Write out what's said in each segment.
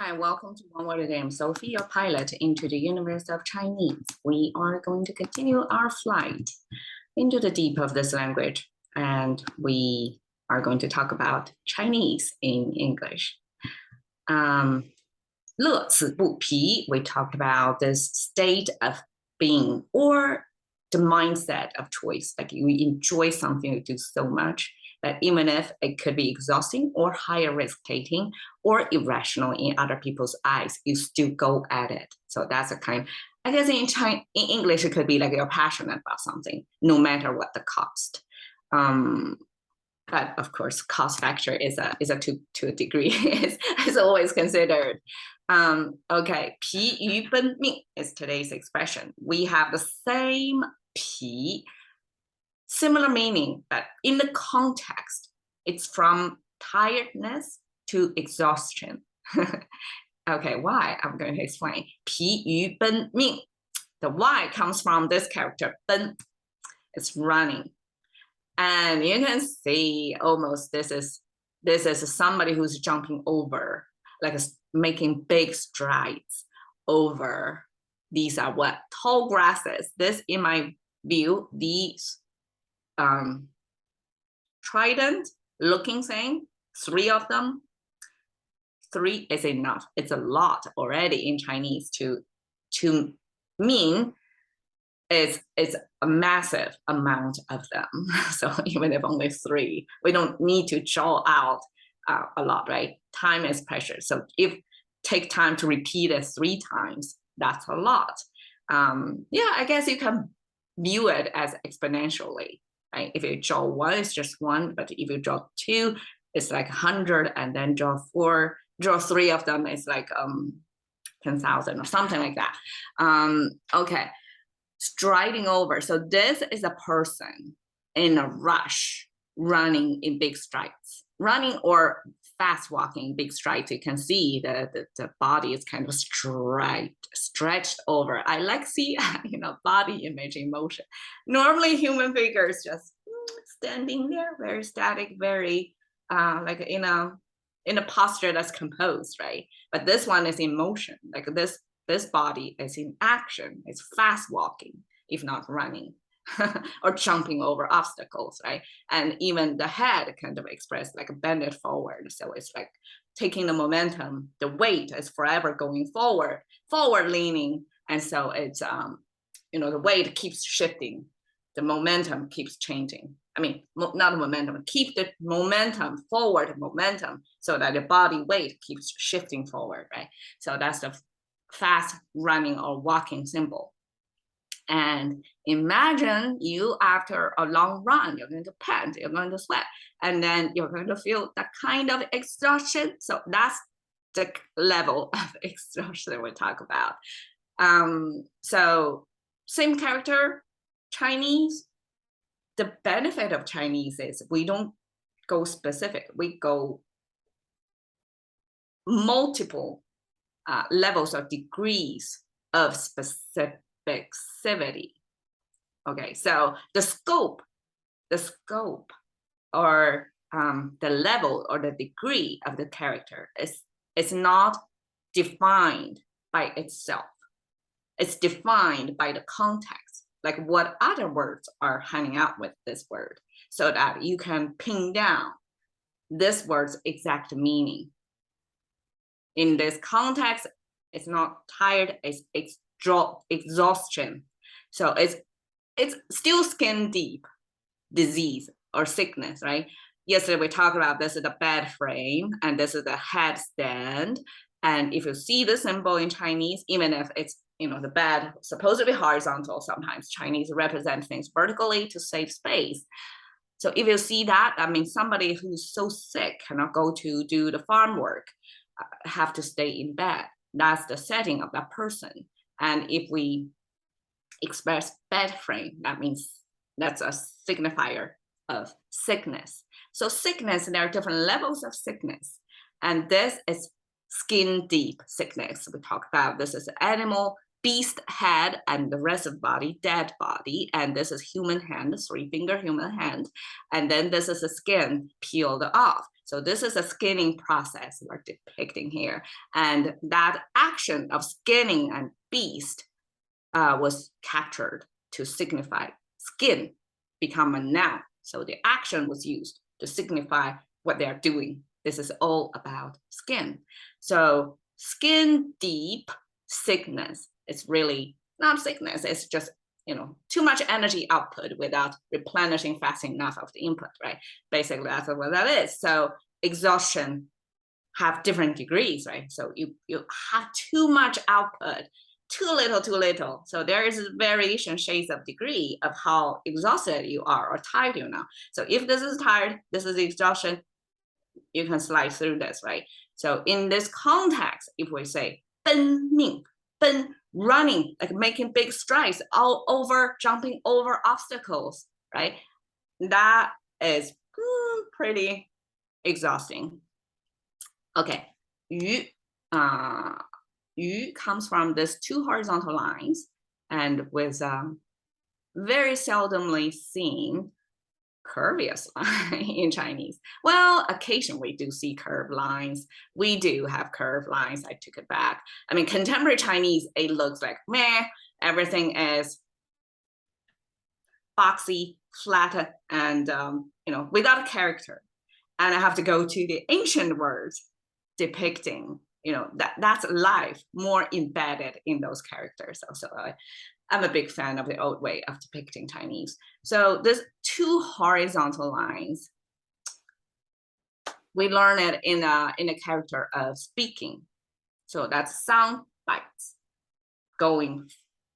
Hi, welcome to One Word a Day. I'm Sophie, your pilot into the universe of Chinese. We are going to continue our flight into the deep of this language, and we are going to talk about Chinese in English. 乐此不疲, we talked about this state of being or the mindset of choice, like you enjoy something you do so much that even if it could be exhausting or higher risk taking or irrational in other people's eyes, you still go at it. So that's a kind, I guess in English, it could be like you're passionate about something, no matter what the cost. But of course, cost factor is a to a degree is always considered. Okay, 疲于奔命 is today's expression. We have the same 疲, similar meaning, but in the context, it's from tiredness to exhaustion. Okay, why? I'm going to explain. 疲于奔命. The why comes from this character, 奔. It's running. And you can see almost this is somebody who's jumping over, like making big strides over. These are what? Tall grasses. This, in my view, these trident looking thing, 3 of them. 3 is enough. It's a lot already in Chinese to mean it's a massive amount of them. So even if only 3, we don't need to draw out a lot, right? Time is precious. So if take time to repeat it 3 times, that's a lot. Yeah, I guess you can view it as exponentially, right? If you draw 1, it's just 1, but if you draw 2, it's like 100, and then draw 3 of them, it's like 10,000 or something like that. Okay. Striding over. So this is a person in a rush, running in big strides, running or fast walking big strides. You can see the body is kind of stretched over. I like see body image in motion. Normally human figures just standing there, very static, very like in a posture that's composed, right? But this one is in motion, like this body is in action. It's fast walking, if not running, or jumping over obstacles, right? And even the head kind of expressed like bend it forward. So it's like taking the momentum, the weight is forever going forward leaning. And so it's, the weight keeps shifting. The momentum keeps changing. I mean, not the momentum, keep the momentum, forward momentum, so that the body weight keeps shifting forward, right? So that's the fast running or walking symbol. And imagine you after a long run, you're going to pant, you're going to sweat, and then you're going to feel that kind of exhaustion. So that's the level of exhaustion we talk about. So same character, Chinese. The benefit of Chinese is we don't go specific, we go multiple levels or degrees of specificity. Okay, so the scope or the level or the degree of the character is not defined by itself. It's defined by the context, like what other words are hanging out with this word, so that you can pin down this word's exact meaning. In this context, it's not tired, it's exhaustion. So it's still skin deep disease or sickness, right? Yesterday we talked about this is the bed frame and this is the headstand. And if you see the symbol in Chinese, even if it's the bed supposed to be horizontal, sometimes Chinese represent things vertically to save space. So if you see that, that means somebody who's so sick cannot go to do the farm work, have to stay in bed. That's the setting of that person. And if we express bed frame, that means that's a signifier of sickness. So sickness, there are different levels of sickness. And this is skin deep sickness. We talk about this is animal, beast head, and the rest of the body, dead body. And this is human hand, 3-finger human hand. And then this is the skin peeled off. So this is a skinning process we're depicting here. And that action of skinning and beast was captured to signify skin, become a noun. So the action was used to signify what they're doing. This is all about skin. So skin deep sickness. It's really not sickness. It's just, you know, too much energy output without replenishing fast enough of the input, right? Basically, that's what that is. So exhaustion have different degrees, right? So you have too much output, too little. So there is variation shades of degree of how exhausted you are or tired you are. So if this is tired, this is exhaustion, you can slide through this, right? So in this context, if we say 奔命, 奔, running, like making big strides, all over, jumping over obstacles, right? That is pretty exhausting. Okay, 鱼, 鱼 comes from these two horizontal lines and with very seldomly seen curvious line in Chinese. Well, occasionally we do see curved lines. We do have curved lines. I took it back. I mean, contemporary Chinese, it looks like meh, everything is boxy, flat, and you know, without a character. And I have to go to the ancient words depicting, you know, that's life more embedded in those characters. So I'm a big fan of the old way of depicting Chinese. So there's two horizontal lines. We learn it in a character of speaking. So that's sound bites going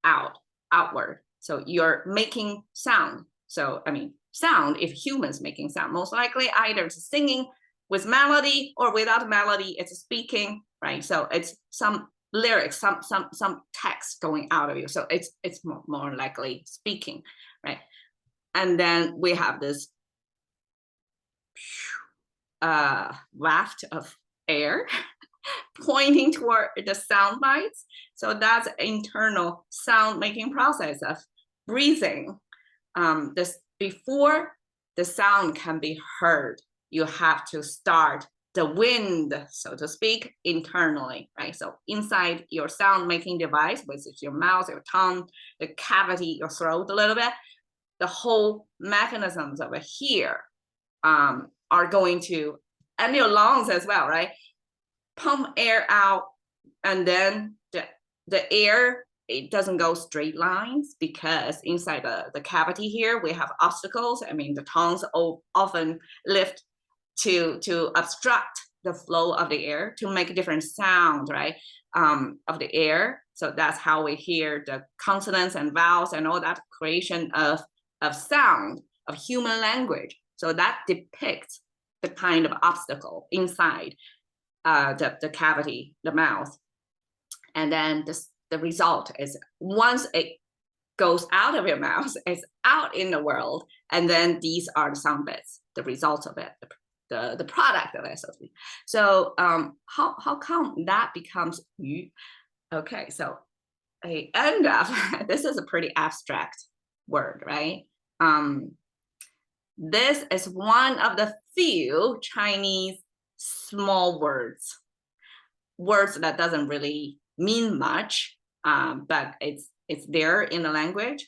outward. So you're making sound. So, I mean, sound, if humans making sound, most likely either it's singing with melody or without melody, it's speaking, right? So it's some lyrics, some text going out of you. So it's more likely speaking, right? And then we have this waft of air pointing toward the sound bites. So that's internal sound making process of breathing. This before the sound can be heard, you have to start the wind, so to speak, internally, right? So inside your sound making device, which is your mouth, your tongue, the cavity, your throat a little bit, the whole mechanisms of it here are going to, and your lungs as well, right? Pump air out, and then the air, it doesn't go straight lines because inside the cavity here, we have obstacles. I mean, the tongues often lift to obstruct the flow of the air, to make a different sound, right, of the air. So that's how we hear the consonants and vowels and all that creation of sound, of human language. So that depicts the kind of obstacle inside the cavity, the mouth. And then the result is once it goes out of your mouth, it's out in the world. And then these are the sound bits, the results of it, the product of it. So how come that becomes yu? Okay, so I end up, this is a pretty abstract word, right? This is one of the few Chinese small words that doesn't really mean much, but it's there in the language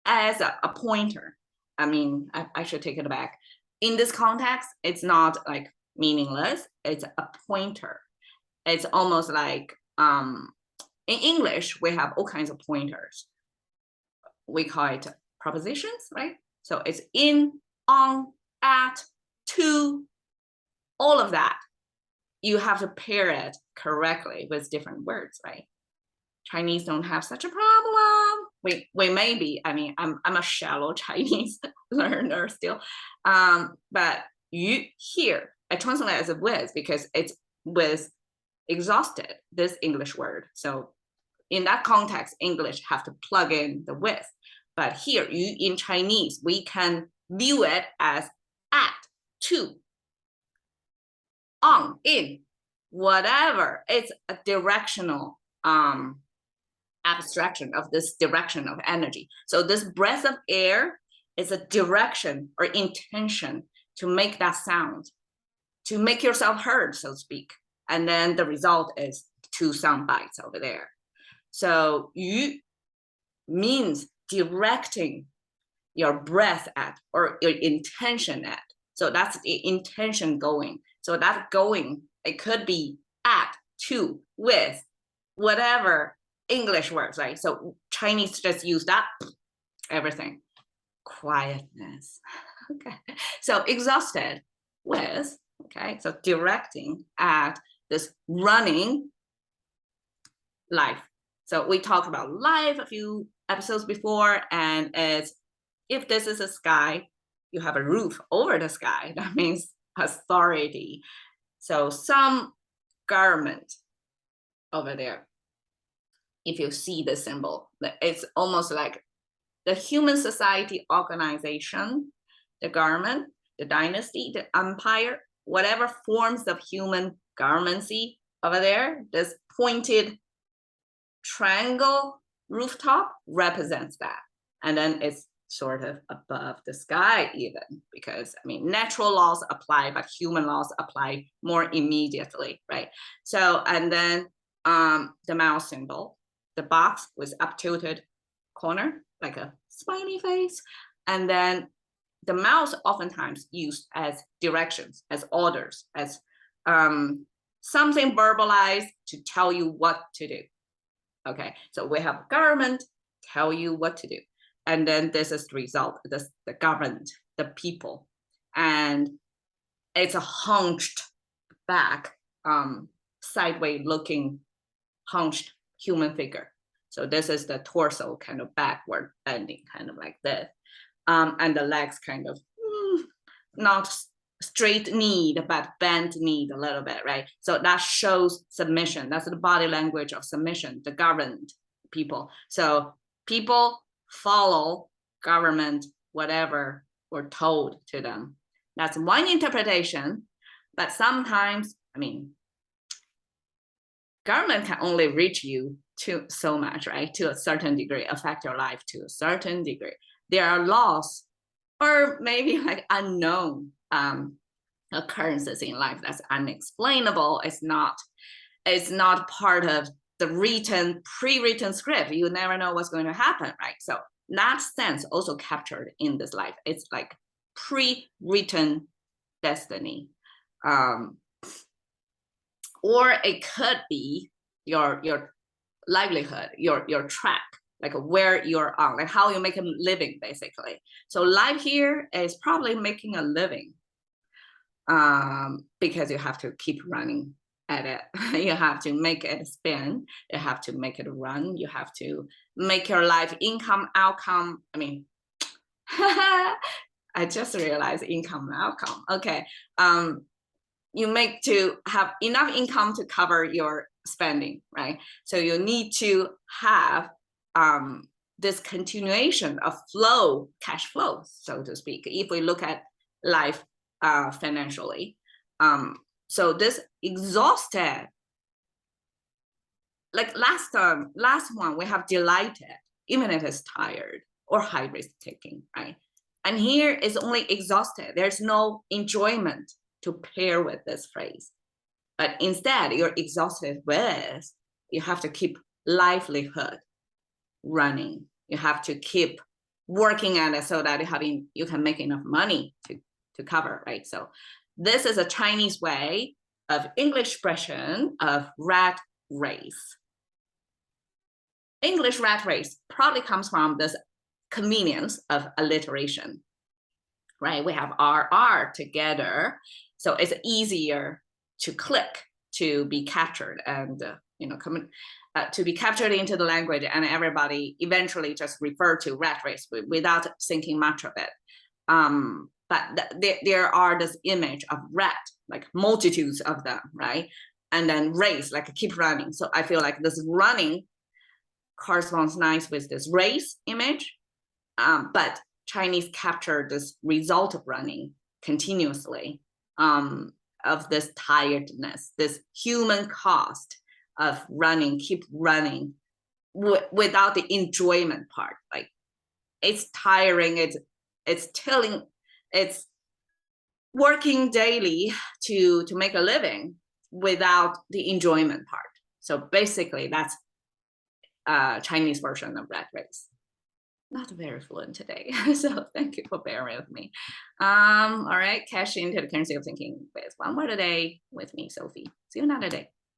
as a pointer. I mean, I should take it back. In this context, it's not like meaningless, it's a pointer. It's almost like, in English, we have all kinds of pointers. We call it prepositions, right? So it's in, on, at, to, all of that. You have to pair it correctly with different words, right? Chinese don't have such a problem. We may be, I mean, I'm a shallow Chinese learner still. But you here, I translate as a with because it's with exhausted, this English word. So in that context, English have to plug in the with. But here, you in Chinese, we can view it as at, to, on, in, whatever. It's a directional abstraction of this direction of energy. So this breath of air is a direction or intention to make that sound. to make yourself heard, so to speak. And then the result is 2 sound bites over there. So 于 means directing your breath at or your intention at. So that's the intention going. So that going, it could be at, to, with, whatever English words, right? So Chinese just use that, everything. Quietness. Okay. So exhausted with, okay, so directing at this running life. So we talked about life a few episodes before, and it's if this is a sky, you have a roof over the sky. That means authority. So some government over there, if you see the symbol, it's almost like the human society organization, the government, the dynasty, the empire, whatever forms of human governmency over there, this pointed triangle rooftop represents that. And then it's sort of above the sky even, because I mean, natural laws apply, but human laws apply more immediately, right? So, and then the mouse symbol, the box with up tilted corner, like a smiley face. And then the mouse oftentimes used as directions, as orders, as something verbalized to tell you what to do. Okay, so we have government tell you what to do. And then this is the result, the government, the people. And it's a hunched back, sideways looking, hunched human figure. So this is the torso kind of backward bending, kind of like this. And the legs kind of not straight kneed, but bent kneed a little bit, right? So that shows submission. That's the body language of submission, the governed people. So people follow government, whatever we're told to them. That's one interpretation, but sometimes, I mean, government can only reach you to so much, right? To a certain degree, affect your life to a certain degree. There are laws or maybe like unknown occurrences in life that's unexplainable. It's not part of the written, pre-written script. You never know what's going to happen, right? So that sense also captured in this life. It's like pre-written destiny. Or it could be your livelihood, your track, like where you're on, like how you make a living, basically. So life here is probably making a living because you have to keep running at it. You have to make it spin. You have to make it run. You have to make your life income, outcome. I mean, I just realized income and outcome. Okay. You make to have enough income to cover your spending, right? So you need to have this continuation of flow, cash flow, so to speak, if we look at life financially. So this exhausted, like last one, we have delighted, even if it's tired or high risk taking, right? And here is only exhausted. There's no enjoyment to pair with this phrase. But instead, you're exhausted with, you have to keep livelihood running. You have to keep working at it so that you can make enough money to cover, right? So this is a Chinese way of English expression of rat race. English rat race probably comes from this convenience of alliteration, right? We have RR together, so it's easier to click, to be captured, and to be captured into the language, and everybody eventually just refer to rat race without thinking much of it. But there are this image of rat, like multitudes of them, right? And then race, like keep running. So I feel like this running corresponds nice with this race image, but Chinese capture this result of running continuously, of this tiredness, this human cost of running, keep running without the enjoyment part. Like it's tiring, it's tilling, it's working daily to make a living without the enjoyment part. So basically, that's a Chinese version of rat race. Not very fluent today, so thank you for bearing with me. All right, cash into the currency of thinking with one word a day with me, Sophie. See you another day.